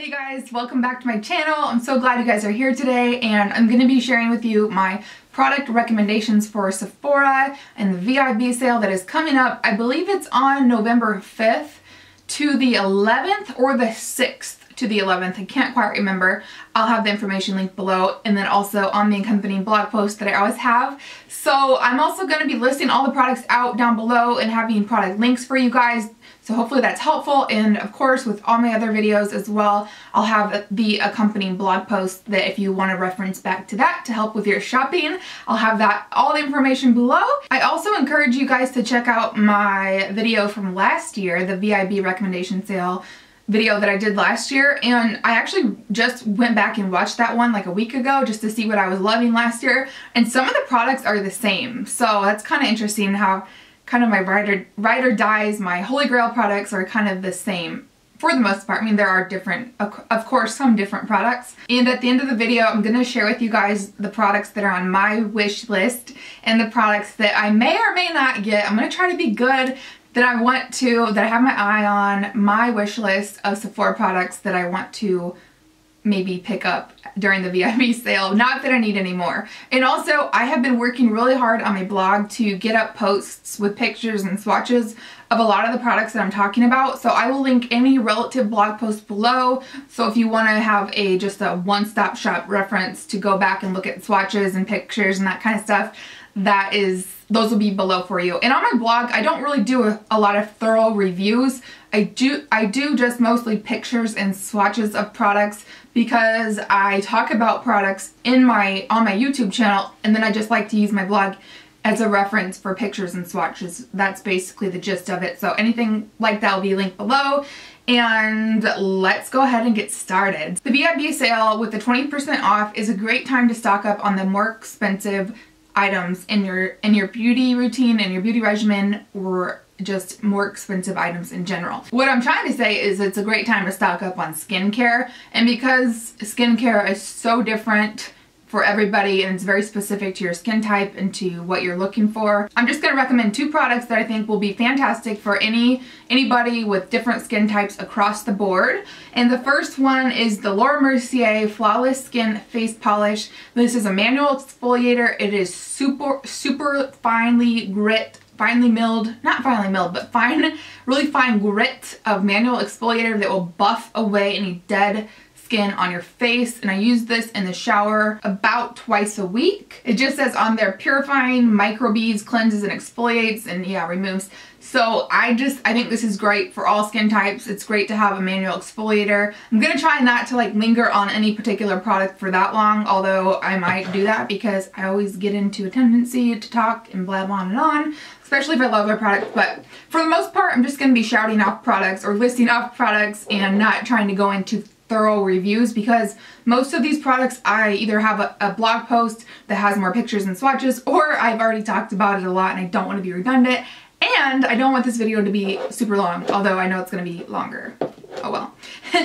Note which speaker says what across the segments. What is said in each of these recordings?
Speaker 1: Hey guys, welcome back to my channel. I'm so glad you guys are here today, and I'm going to be sharing with you my product recommendations for Sephora and the VIB sale that is coming up. I believe it's on November 5th to the 11th or the 6th to the 11th. I can't quite remember. I'll have the information linked below, and then also on the accompanying blog post that I always have. So I'm also going to be listing all the products out down below and having product links for you guys. So hopefully that's helpful, and of course with all my other videos as well, I'll have the accompanying blog post that if you want to reference back to that to help with your shopping, I'll have that all the information below. I also encourage you guys to check out my video from last year, the VIB recommendation sale video that I did last year, and I actually just went back and watched that one like a week ago just to see what I was loving last year, and some of the products are the same, so that's kind of interesting how kind of my ride or dies, my holy grail products are kind of the same for the most part. I mean, there are different, of course, some different products. And at the end of the video, I'm going to share with you guys the products that are on my wish list and the products that I may or may not get. I'm going to try to be good, that I want to, that I have my eye on, my wish list of Sephora products that I want to maybe pick up during the VIB sale. Not that I need any more. And also, I have been working really hard on my blog to get up posts with pictures and swatches of a lot of the products that I'm talking about. So I will link any relative blog posts below. So if you want to have just a one-stop shop reference to go back and look at swatches and pictures and that kind of stuff, those will be below for you. And on my blog, I don't really do a lot of thorough reviews. I do just mostly pictures and swatches of products because I talk about products on my YouTube channel, and then I just like to use my blog as a reference for pictures and swatches. That's basically the gist of it. So anything like that will be linked below. And let's go ahead and get started. The VIB sale with the 20% off is a great time to stock up on the more expensive items in your beauty routine and your beauty regimen, or just more expensive items in general. What I'm trying to say is it's a great time to stock up on skincare, and because skincare is so different for everybody and it's very specific to your skin type and to what you're looking for, I'm just going to recommend two products that I think will be fantastic for anybody with different skin types across the board. And the first one is the Laura Mercier Flawless Skin Face Polish. This is a manual exfoliator. It is super finely milled, not finely milled, but really fine grit of manual exfoliator that will buff away any dead skin on your face. And I use this in the shower about twice a week. It just says on there, purifying, microbeads, cleanses and exfoliates, and yeah, removes. So I think this is great for all skin types. It's great to have a manual exfoliator. I'm gonna try not to like linger on any particular product for that long, although I might do that because I always get into a tendency to talk and blab on and on, especially if I love a product. But for the most part, I'm just gonna be shouting off products or listing off products and not trying to go into thorough reviews, because most of these products I either have a blog post that has more pictures and swatches, or I've already talked about it a lot and I don't want to be redundant, and I don't want this video to be super long, although I know it's going to be longer. Oh well.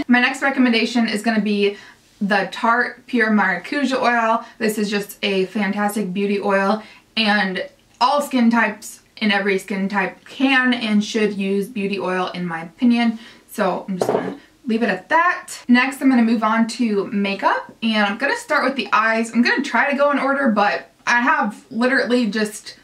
Speaker 1: My next recommendation is going to be the Tarte Pure Maracuja Oil. This is just a fantastic beauty oil, and all skin types and every skin type can and should use beauty oil in my opinion. So I'm just going to leave it at that. Next, I'm going to move on to makeup, and I'm going to start with the eyes. I'm going to try to go in order, but I have literally just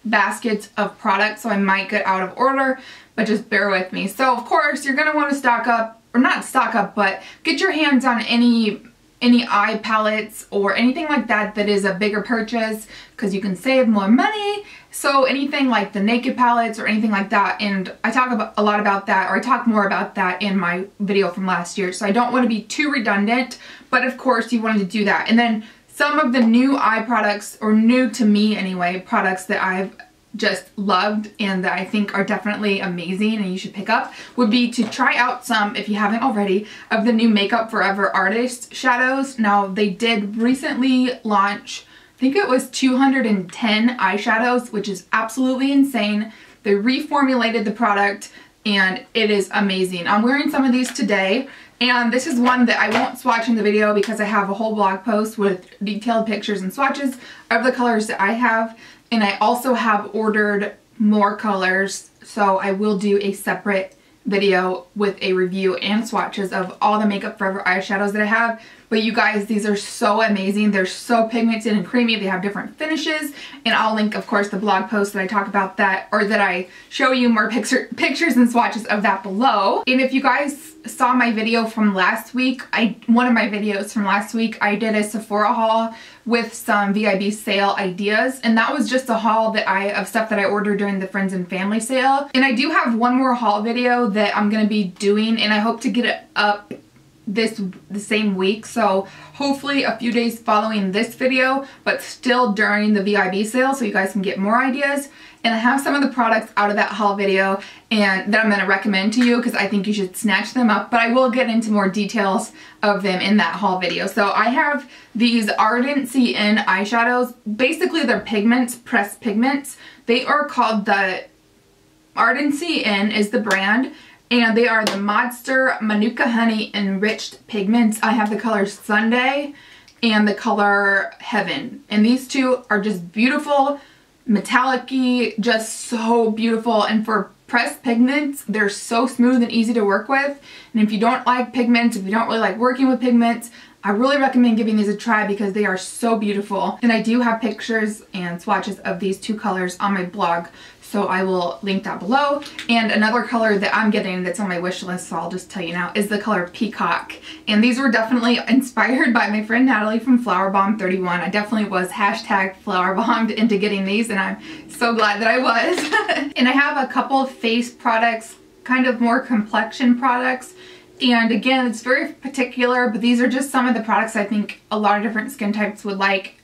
Speaker 1: baskets of products, so I might get out of order, but just bear with me. So of course, you're going to want to stock up, or not stock up, but get your hands on any eye palettes or anything like that that is a bigger purchase, because you can save more money. So anything like the Naked palettes or anything like that, and I talk a lot about that, or I talk more about that in my video from last year, so I don't want to be too redundant, but of course you wanted to do that. And then some of the new eye products, or new to me anyway, products that I've just loved and that I think are definitely amazing and you should pick up, would be to try out some, if you haven't already, of the new Makeup Forever Artist shadows. Now, they did recently launch, I think it was 210 eyeshadows, which is absolutely insane. They reformulated the product and it is amazing. I'm wearing some of these today, and this is one that I won't swatch in the video because I have a whole blog post with detailed pictures and swatches of the colors that I have. And I also have ordered more colors, so I will do a separate video with a review and swatches of all the Makeup Forever eyeshadows that I have. But you guys, these are so amazing. They're so pigmented and creamy. They have different finishes. And I'll link, of course, the blog post that I talk about that, or that I show you more pictures and swatches of that below. And if you guys saw my video from last week, one of my videos from last week, I did a Sephora haul with some VIB sale ideas. And that was just a haul of stuff that I ordered during the Friends and Family sale. And I do have one more haul video that I'm going to be doing, and I hope to get it up the same week, so hopefully a few days following this video, but still during the VIB sale, so you guys can get more ideas. And I have some of the products out of that haul video and that I'm going to recommend to you because I think you should snatch them up, but I will get into more details of them in that haul video. So I have these Ardency In eyeshadows. Basically they're pigments, pressed pigments. They are called the Ardency In is the brand, and they are the Modster Manuka Honey Enriched Pigments. I have the color Sunday and the color Heaven. And these two are just beautiful, metallic-y, just so beautiful. And for pressed pigments, they're so smooth and easy to work with. And if you don't like pigments, if you don't really like working with pigments, I really recommend giving these a try because they are so beautiful. And I do have pictures and swatches of these two colors on my blog, so I will link that below. And another color that I'm getting that's on my wish list, so I'll just tell you now, is the color Peacock. And these were definitely inspired by my friend Natalie from Flower Bomb 31. I definitely was hashtag flower bombed into getting these, and I'm so glad that I was. And I have a couple of face products, kind of more complexion products. And again, it's very particular, but these are just some of the products I think a lot of different skin types would like.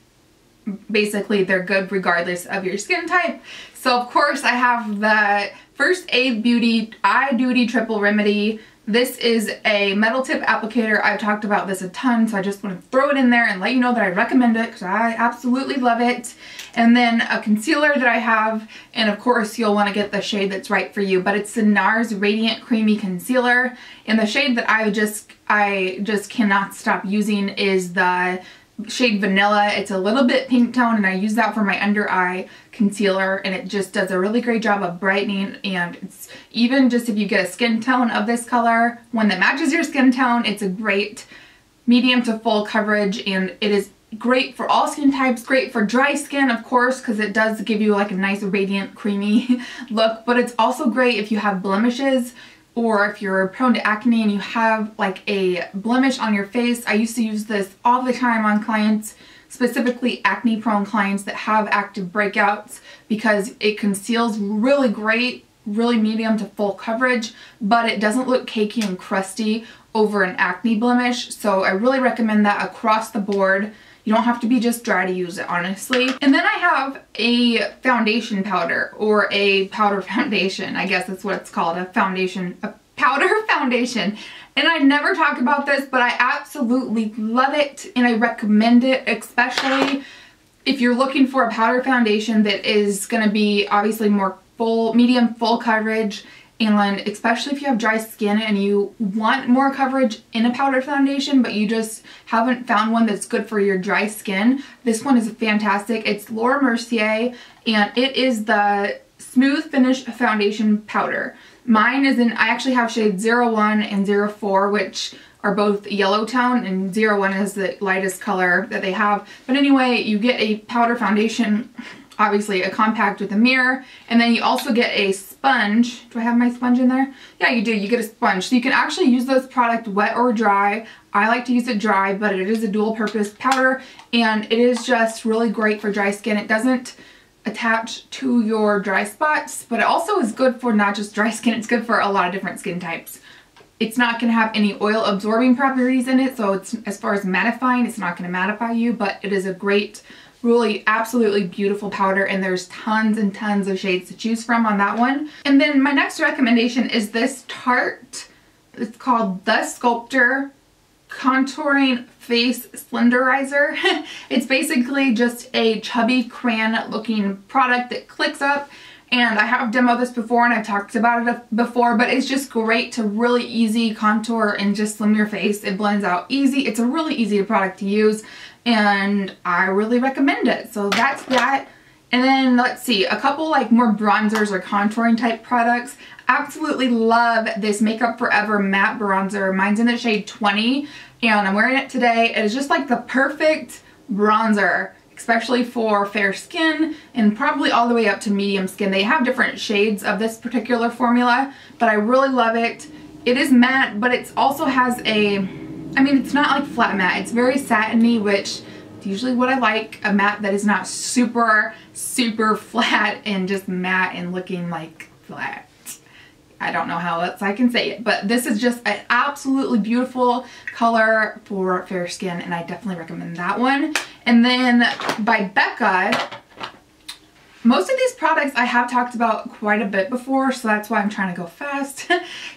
Speaker 1: Basically, they're good regardless of your skin type. So of course I have the First Aid Beauty Eye Duty Triple Remedy. This is a metal tip applicator. I've talked about this a ton, so I just want to throw it in there and let you know that I recommend it because I absolutely love it. And then a concealer that I have, and of course you'll want to get the shade that's right for you, but it's the NARS Radiant Creamy Concealer. And the shade that I just cannot stop using is the shade Vanilla. It's a little bit pink tone, and I use that for my under eye concealer, and it just does a really great job of brightening. And it's even just if you get a skin tone of this color, one that matches your skin tone, it's a great medium to full coverage, and it is great for all skin types. Great for dry skin, of course, because it does give you like a nice radiant creamy look, but it's also great if you have blemishes, or if you're prone to acne and you have like a blemish on your face. I used to use this all the time on clients, specifically acne prone clients that have active breakouts, because it conceals really great, really medium to full coverage, but it doesn't look cakey and crusty over an acne blemish. So I really recommend that across the board. You don't have to be just dry to use it, honestly. And then I have a foundation powder, or a powder foundation. I guess that's what it's called, a powder foundation. And I never talk about this, but I absolutely love it and I recommend it, especially if you're looking for a powder foundation that is gonna be obviously more medium full coverage, and especially if you have dry skin and you want more coverage in a powder foundation, but you just haven't found one that's good for your dry skin. This one is fantastic. It's Laura Mercier, and it is the Smooth Finish Foundation Powder. Mine is I actually have shades 01 and 04, which are both yellow tone, and 01 is the lightest color that they have. But anyway, you get a powder foundation, obviously a compact with a mirror, and then you also get a sponge. Do I have my sponge in there? Yeah, you do. You get a sponge. So you can actually use this product wet or dry. I like to use it dry, but it is a dual purpose powder, and it is just really great for dry skin. It doesn't attach to your dry spots, but it also is good for not just dry skin, it's good for a lot of different skin types. It's not going to have any oil absorbing properties in it, so it's, as far as mattifying, it's not going to mattify you, but it is a great, really absolutely beautiful powder, and there's tons and tons of shades to choose from on that one. And then my next recommendation is this Tarte. It's called The Sculptor Contouring Face Slenderizer. It's basically just a chubby crayon looking product that clicks up, and I have demoed this before and I've talked about it before, but it's just great to really easy contour and just slim your face. It blends out easy. It's a really easy product to use, and I really recommend it. So that's that. And then let's see, a couple like more bronzers or contouring type products. Absolutely love this Makeup Forever matte bronzer. Mine's in the shade 20 and I'm wearing it today. It is just like the perfect bronzer, especially for fair skin and probably all the way up to medium skin. They have different shades of this particular formula, but I really love it. It is matte, but it also has a, I mean, it's not like flat matte. It's very satiny, which is usually what I like. A matte that is not super, super flat and just matte and looking like flat. I don't know how else I can say it, but this is just an absolutely beautiful color for fair skin, and I definitely recommend that one. And then by Becca, most of these products I have talked about quite a bit before, so that's why I'm trying to go fast.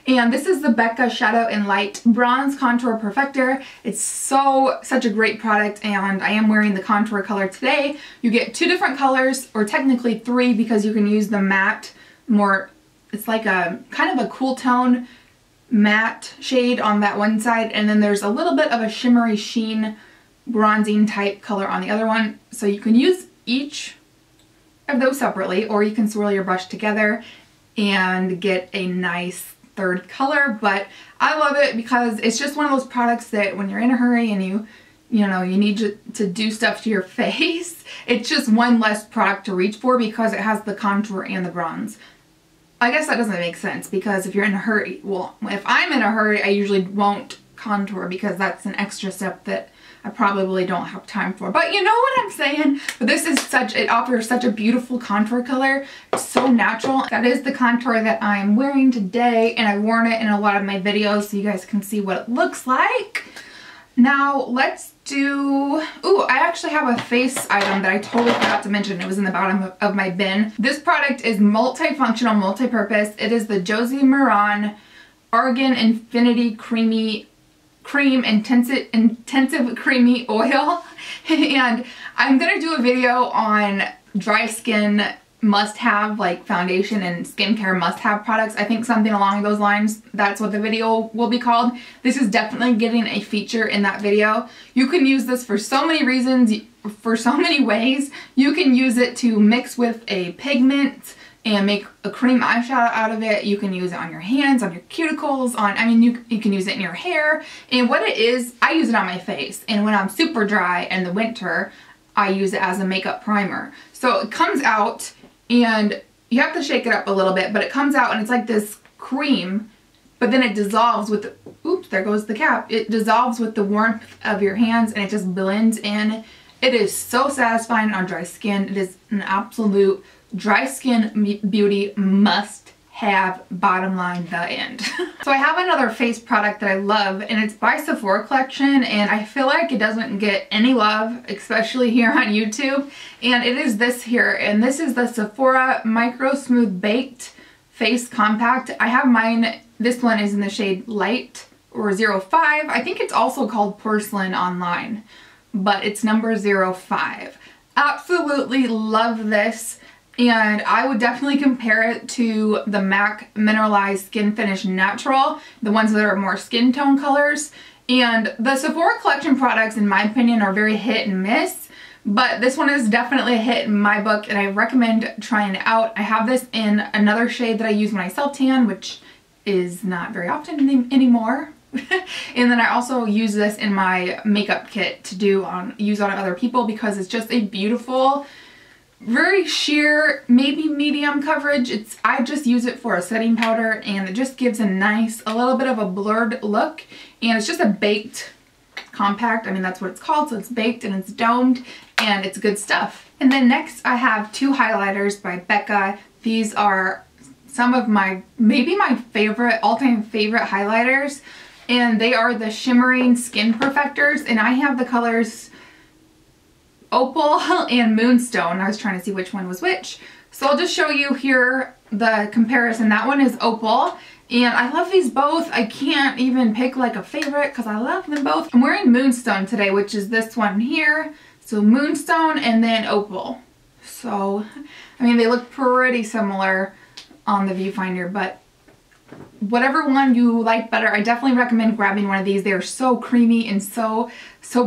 Speaker 1: And this is the Becca Shadow and Light Bronze Contour Perfector. It's such a great product, and I am wearing the contour color today. You get 2 different colors, or technically 3, because you can use the matte more. It's like a kind of a cool tone matte shade on that one side, and then there's a little bit of a shimmery sheen bronzing type color on the other one. So you can use each of those separately, or you can swirl your brush together and get a nice third color. But I love it because it's just one of those products that when you're in a hurry and you need to do stuff to your face, it's just one less product to reach for because it has the contour and the bronze. I guess that doesn't make sense because if you're in a hurry, well, if I'm in a hurry, I usually won't contour because that's an extra step that I probably don't have time for. But you know what I'm saying? But this is it offers such a beautiful contour color. It's so natural. That is the contour that I'm wearing today, and I've worn it in a lot of my videos so you guys can see what it looks like. Now let's do, ooh, I actually have a face item that I totally forgot to mention. It was in the bottom of my bin. This product is multifunctional, multi-purpose. It is the Josie Maran Argan Infinity Cream Intensive Creamy Oil. And I'm gonna do a video on dry skin must-have, like foundation and skincare must-have products. I think something along those lines. That's what the video will be called. This is definitely getting a feature in that video. You can use this for so many reasons, for so many ways. You can use it to mix with a pigment and make a cream eyeshadow out of it. You can use it on your hands, on your cuticles, I mean, you can use it in your hair. And what it is, I use it on my face. And when I'm super dry in the winter, I use it as a makeup primer. So it comes out, and you have to shake it up a little bit, but it comes out and it's like this cream, but then it dissolves with the, oops, there goes the cap. It dissolves with the warmth of your hands and it just blends in. It is so satisfying on dry skin. It is an absolute dry skin beauty must have, bottom line, the end. So I have another face product that I love, and it's by Sephora Collection, and I feel like it doesn't get any love, especially here on YouTube. And it is this here, and this is the Sephora Micro Smooth Baked Face Compact. I have mine, this one is in the shade Light or 05. I think it's also called Porcelain online, but it's number 05. Absolutely love this. And I would definitely compare it to the MAC Mineralized Skin Finish Natural, the ones that are more skin tone colors. And the Sephora Collection products, in my opinion, are very hit and miss, but this one is definitely a hit in my book, and I recommend trying it out. I have this in another shade that I use when I self-tan, which is not very often anymore. And then I also use this in my makeup kit to use on other people because it's just a beautiful, very sheer, maybe medium coverage. I just use it for a setting powder, and it just gives a little bit of a blurred look, and it's just a baked compact. I mean, that's what it's called, so it's baked and it's domed, and it's good stuff. And then next I have 2 highlighters by Becca. These are some of maybe my favorite, all-time favorite highlighters, and they are the Shimmering Skin Perfectors, and I have the colors Opal and Moonstone. I was trying to see which one was which. So I'll just show you here the comparison. That one is Opal, and I love these both. I can't even pick like a favorite because I love them both. I'm wearing Moonstone today, which is this one here. So Moonstone and then Opal. So, I mean, they look pretty similar on the viewfinder, but whatever one you like better, I definitely recommend grabbing one of these. They're so creamy and so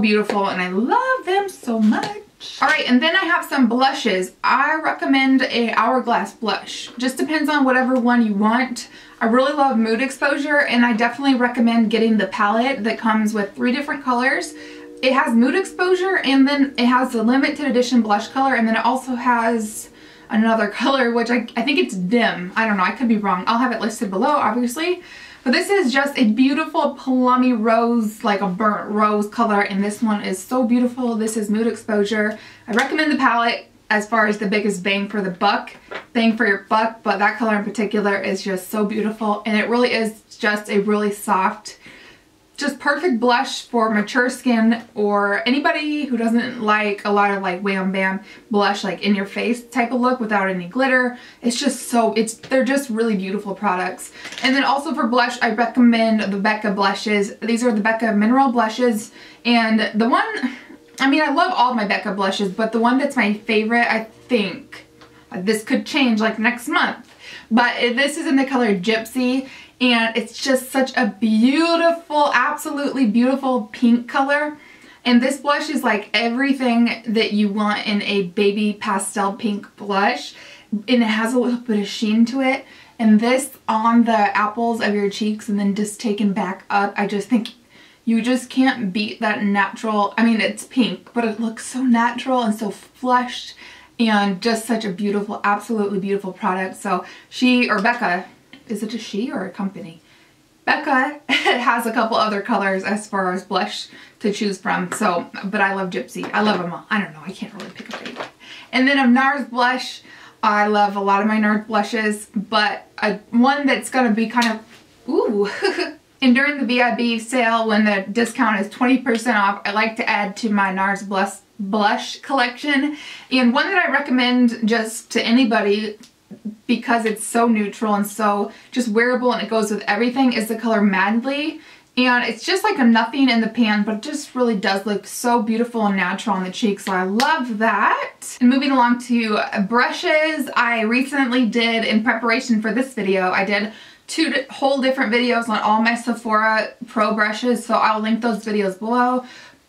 Speaker 1: beautiful, and I love them so much. Alright, and then I have some blushes. I recommend a Hourglass blush. Just depends on whatever one you want. I really love Mood Exposure, and I definitely recommend getting the palette that comes with 3 different colors. It has Mood Exposure, and then it has the limited edition blush color, and then it also has another color, which I think it's dim. I don't know, I could be wrong. I'll have it listed below, obviously. But this is just a beautiful plummy rose, like a burnt rose color, and this one is so beautiful. This is Mood Exposure. I recommend the palette as far as the biggest bang for the buck, bang for your buck, but that color in particular is just so beautiful, and it really is just a really soft, just perfect blush for mature skin or anybody who doesn't like a lot of like wham bam blush, like in your face type of look without any glitter. It's just so, they're just really beautiful products. And then also for blush, I recommend the Becca blushes. These are the Becca mineral blushes, and the one, I mean, I love all my Becca blushes, but the one that's my favorite, I think, this could change like next month, but this is in the color Gypsy. And it's just such a beautiful, absolutely beautiful pink color. And this blush is like everything that you want in a baby pastel pink blush. And it has a little bit of sheen to it. And this on the apples of your cheeks and then just taken back up, I just think you just can't beat that natural. I mean, it's pink, but it looks so natural and so flushed and just such a beautiful, absolutely beautiful product. So Becca, is it a she or a company? Becca has a couple other colors as far as blush to choose from. So, but I love Gypsy. I love them all. I don't know. I can't really pick a favorite. And then of NARS blush, I love a lot of my NARS blushes, but one that's going to be kind of, ooh. And during the VIB sale, when the discount is 20% off, I like to add to my NARS blush collection. And one that I recommend just to anybody, because it's so neutral and so just wearable and it goes with everything, is the color Madly. And it's just like a nothing in the pan, but it just really does look so beautiful and natural on the cheeks, so I love that. And moving along to brushes, I recently did, in preparation for this video, I did 2 whole different videos on all my Sephora Pro brushes, so I'll link those videos below.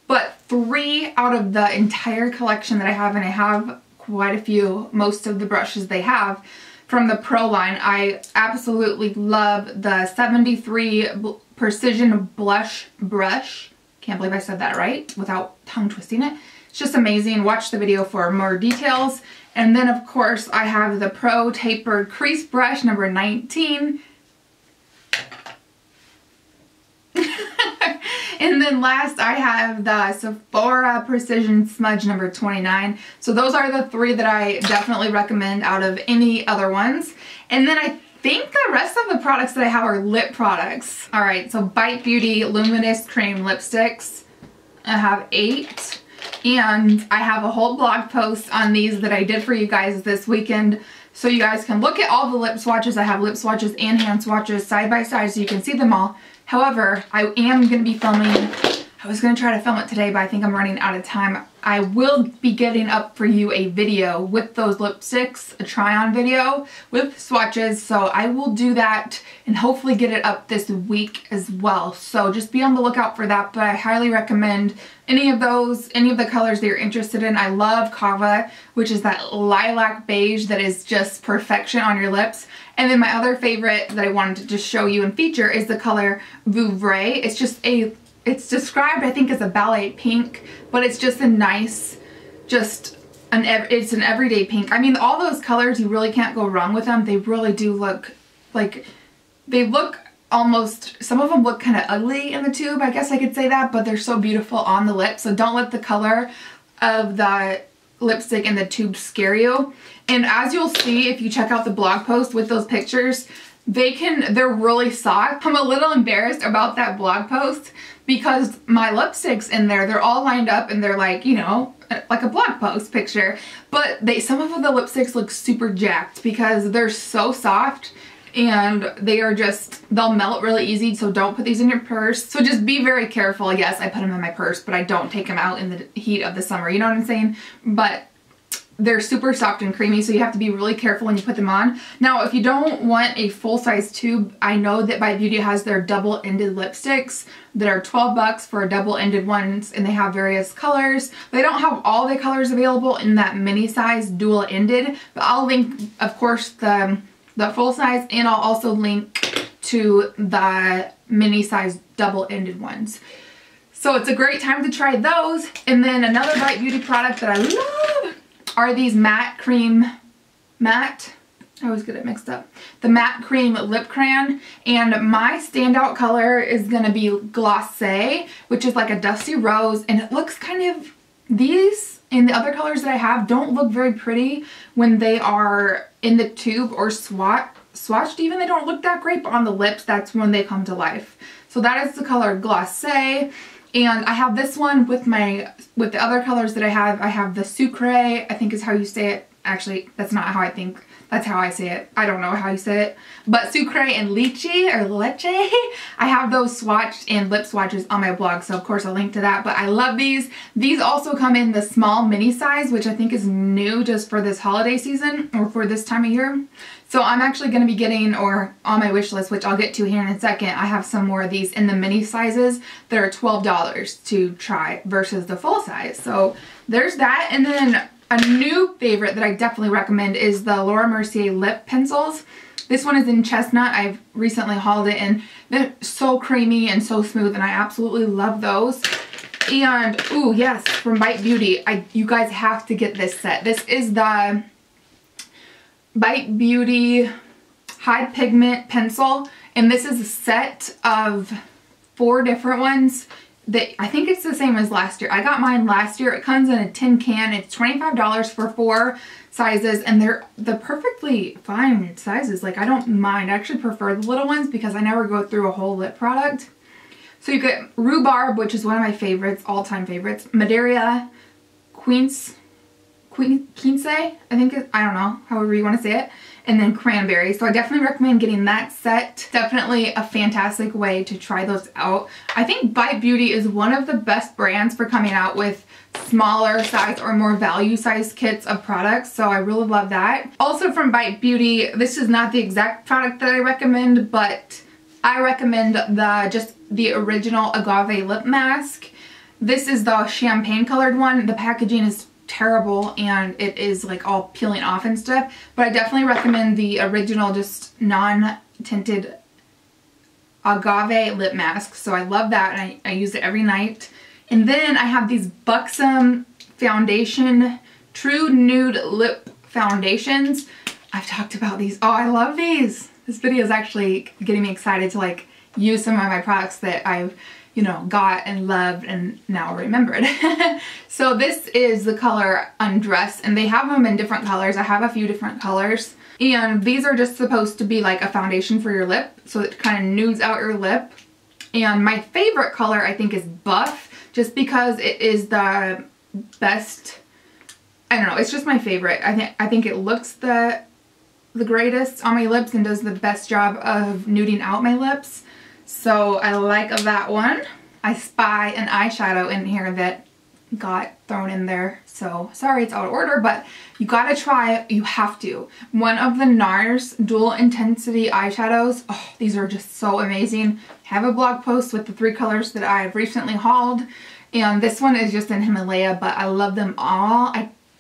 Speaker 1: But 3 out of the entire collection that I have, and I have quite a few, most of the brushes they have from the Pro line. I absolutely love the 73 Precision Blush Brush. Can't believe I said that right without tongue twisting it. It's just amazing. Watch the video for more details. And then of course I have the Pro Tapered Crease Brush number 19. And then last I have the Sephora Precision Smudge number 29. So those are the 3 that I definitely recommend out of any other ones. And then I think the rest of the products that I have are lip products. Alright, so Bite Beauty Luminous Cream Lipsticks. I have 8. And I have a whole blog post on these that I did for you guys this weekend. So you guys can look at all the lip swatches. I have lip swatches and hand swatches side by side so you can see them all. However, I am going to be filming, I was going to try to film it today, but I think I'm running out of time. I will be getting up for you a video with those lipsticks, a try-on video with swatches, so I will do that and hopefully get it up this week as well. So just be on the lookout for that, but I highly recommend any of those, any of the colors that you're interested in. I love Kava, which is that lilac beige that is just perfection on your lips. And then my other favorite that I wanted to just show you and feature is the color Vouvray. It's just a, it's described I think as a ballet pink, but it's just a nice, it's an everyday pink. I mean, all those colors, you really can't go wrong with them. They really do look like, they look almost, some of them look kind of ugly in the tube, I guess I could say that, but they're so beautiful on the lips. So don't let the color of the lipstick in the tube scare you. And as you'll see if you check out the blog post with those pictures, they're really soft. I'm a little embarrassed about that blog post because my lipsticks in there, they're all lined up and they're like, you know, like a blog post picture, but some of the lipsticks look super jacked because they're so soft and they are just, they'll melt really easy, so don't put these in your purse. So just be very careful. Yes, I put them in my purse, but I don't take them out in the heat of the summer, you know what I'm saying? But they're super soft and creamy, so you have to be really careful when you put them on. Now, if you don't want a full-size tube, I know that Bite Beauty has their double-ended lipsticks that are 12 bucks for double-ended ones, and they have various colors. They don't have all the colors available in that mini size dual-ended, but I'll link, of course, the full size, and I'll also link to the mini size double-ended ones. So it's a great time to try those. And then another Bite Beauty product that I love are these matte cream, I always get it mixed up. The matte cream lip crayon. And my standout color is going to be Glacé, which is like a dusty rose. And it looks kind of, these and the other colors that I have don't look very pretty when they are in the tube or swatched even. They don't look that great, but on the lips, that's when they come to life. So that is the color Glacé. And I have this one with the other colors that I have the Sucre, I think is how you say it. Actually, that's not how I think, that's how I say it. I don't know how you say it. But Sucre and Lychee or Leche, I have those swatched and lip swatches on my blog. So of course I'll link to that, but I love these. These also come in the small mini size, which I think is new just for this holiday season or for this time of year. So I'm actually going to be getting, or on my wish list, which I'll get to here in a second, I have some more of these in the mini sizes that are $12 to try versus the full size. So there's that. And then a new favorite that I definitely recommend is the Laura Mercier lip pencils. This one is in chestnut. I've recently hauled it and they're so creamy and so smooth, and I absolutely love those. And, ooh, yes, from Bite Beauty, you guys have to get this set. This is the Bite Beauty High Pigment Pencil, and this is a set of 4 different ones that I think it's the same as last year. I got mine last year. It comes in a tin can. It's $25 for 4 sizes, and they're perfectly fine sizes. Like, I don't mind. I actually prefer the little ones because I never go through a whole lip product. So you get Rhubarb, which is one of my favorites, all-time favorites. Madeira, Quince, I think I don't know, however you want to say it, and then Cranberry. So I definitely recommend getting that set. Definitely a fantastic way to try those out. I think Bite Beauty is one of the best brands for coming out with smaller size or more value size kits of products, so I really love that. Also from Bite Beauty, this is not the exact product that I recommend, but I recommend just the original Agave lip mask. This is the champagne colored one. The packaging is terrible and it is like all peeling off and stuff, but I definitely recommend the original just non-tinted Agave lip mask. So I love that, and I use it every night. And then I have these Buxom foundation, True Nude Lip Foundations. I've talked about these. Oh, I love these. This video is actually getting me excited to like use some of my products that I've, you know, got and loved and now remembered. So this is the color Undress, and they have them in different colors. I have a few different colors, and these are just supposed to be like a foundation for your lip, so it kind of nudes out your lip. And my favorite color I think is Buff, just because it is the best. I don't know, it's just my favorite. I think it looks the greatest on my lips and does the best job of nuding out my lips. So I like that one. I spy an eyeshadow in here that got thrown in there. So sorry it's out of order, but you gotta try it. You have to. One of the NARS Dual Intensity eyeshadows. Oh, these are just so amazing. I have a blog post with the 3 colors that I've recently hauled. And this one is just in Himalaya, but I love them all.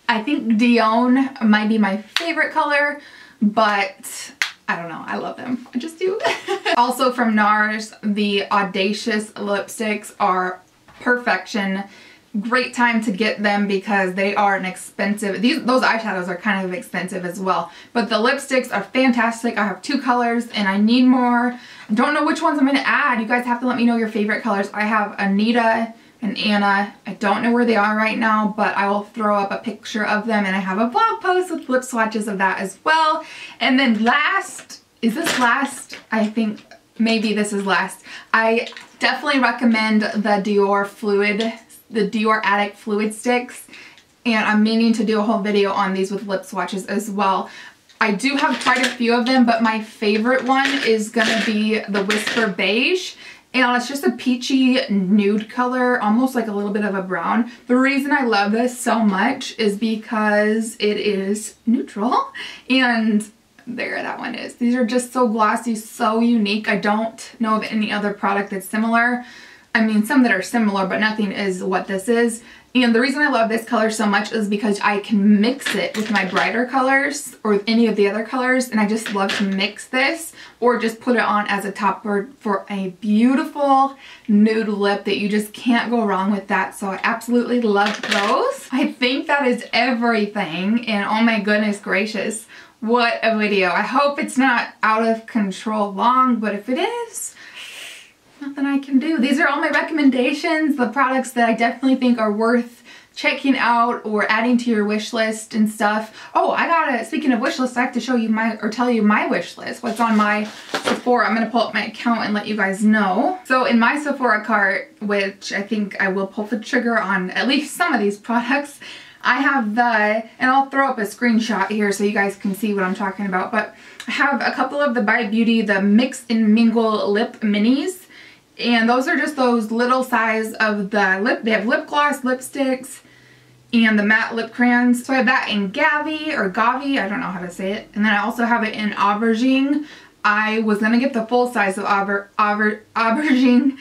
Speaker 1: I think Dion might be my favorite color, but I don't know, I love them. I just do. Also from NARS, the Audacious lipsticks are perfection. Great time to get them because they are an expensive, those eyeshadows are kind of expensive as well. But the lipsticks are fantastic. I have 2 colors and I need more. I don't know which ones I'm going to add. You guys have to let me know your favorite colors. I have Anita and Anna. I don't know where they are right now, but I will throw up a picture of them, and I have a blog post with lip swatches of that as well. And then last, is this last? I think maybe this is last. I definitely recommend the Dior Fluid, the Dior Addict Fluid Sticks, and I'm meaning to do a whole video on these with lip swatches as well. I do have quite a few of them, but my favorite one is gonna be the Whisper Beige. And it's just a peachy nude color, almost like a little bit of a brown. The reason I love this so much is because it is neutral. And there that one is. These are just so glossy, so unique. I don't know of any other product that's similar. I mean, some that are similar, but nothing is what this is. And the reason I love this color so much is because I can mix it with my brighter colors or with any of the other colors, and I just love to mix this or just put it on as a topper for a beautiful nude lip that you just can't go wrong with that. So I absolutely love those. I think that is everything, and oh my goodness gracious, what a video. I hope it's not out of control long, but if it is, nothing I can do. These are all my recommendations, the products that I definitely think are worth checking out or adding to your wish list and stuff. Oh, speaking of wish list, I have to show you tell you my wish list, what's on my Sephora. I'm gonna pull up my account and let you guys know. So in my Sephora cart, which I think I will pull the trigger on at least some of these products, I have and I'll throw up a screenshot here so you guys can see what I'm talking about, but I have a couple of the by Beauty, the Mix and Mingle Lip Minis. And those are just those little size of the lip. They have lip gloss, lipsticks, and the matte lip crayons. So I have that in Gavi, I don't know how to say it. And then I also have it in Aubergine. I was gonna get the full size of Aubergine.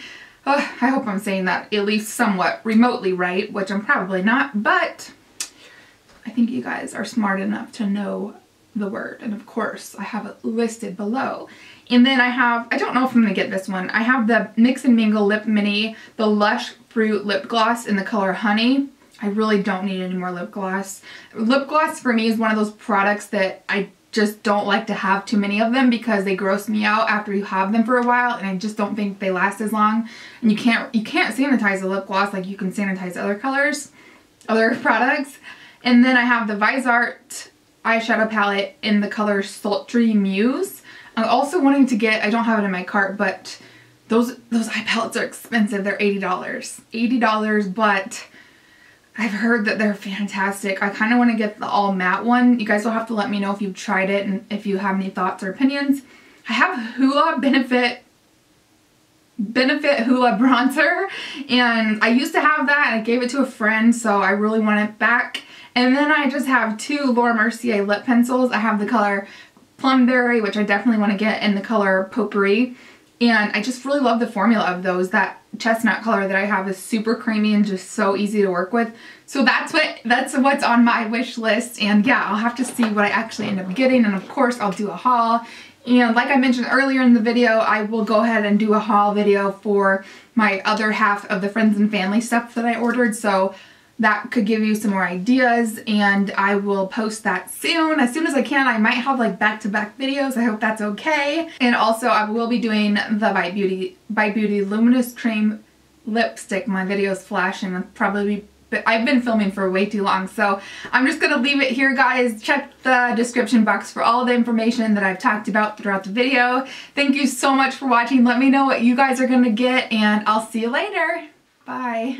Speaker 1: I hope I'm saying that at least somewhat remotely right, which I'm probably not, but I think you guys are smart enough to know the word. And of course, I have it listed below. And then I don't know if I'm gonna get this one. I have the Mix and Mingle Lip Mini, the Lush Fruit Lip Gloss in the color Honey. I really don't need any more lip gloss. Lip gloss for me is one of those products that I just don't like to have too many of them because they gross me out after you have them for a while, and I just don't think they last as long. And you can't sanitize a lip gloss like you can sanitize other colors, other products. And then I have the Visart eyeshadow palette in the color Sultry Muse. I'm also wanting to get, I don't have it in my cart, but those eye palettes are expensive. They're $80. $80, but I've heard that they're fantastic. I kind of want to get the all matte one. You guys will have to let me know if you've tried it and if you have any thoughts or opinions. I have Hoola Benefit Hoola bronzer, and I used to have that and I gave it to a friend, so I really want it back. And then I just have two Laura Mercier lip pencils. I have the color Plumberry, which I definitely want to get, in the color Potpourri. And I just really love the formula of those. That chestnut color that I have is super creamy and just so easy to work with. So that's what's on my wish list. And yeah, I'll have to see what I actually end up getting. And of course, I'll do a haul. And like I mentioned earlier in the video, I will go ahead and do a haul video for my other half of the friends and family stuff that I ordered. So that could give you some more ideas, and I will post that soon. As soon as I can. I might have like back-to-back videos. I hope that's okay. And also I will be doing the by Beauty Luminous Cream Lipstick. My video's flashing. I've been filming for way too long, so I'm just gonna leave it here, guys. Check the description box for all the information that I've talked about throughout the video. Thank you so much for watching. Let me know what you guys are gonna get, and I'll see you later. Bye.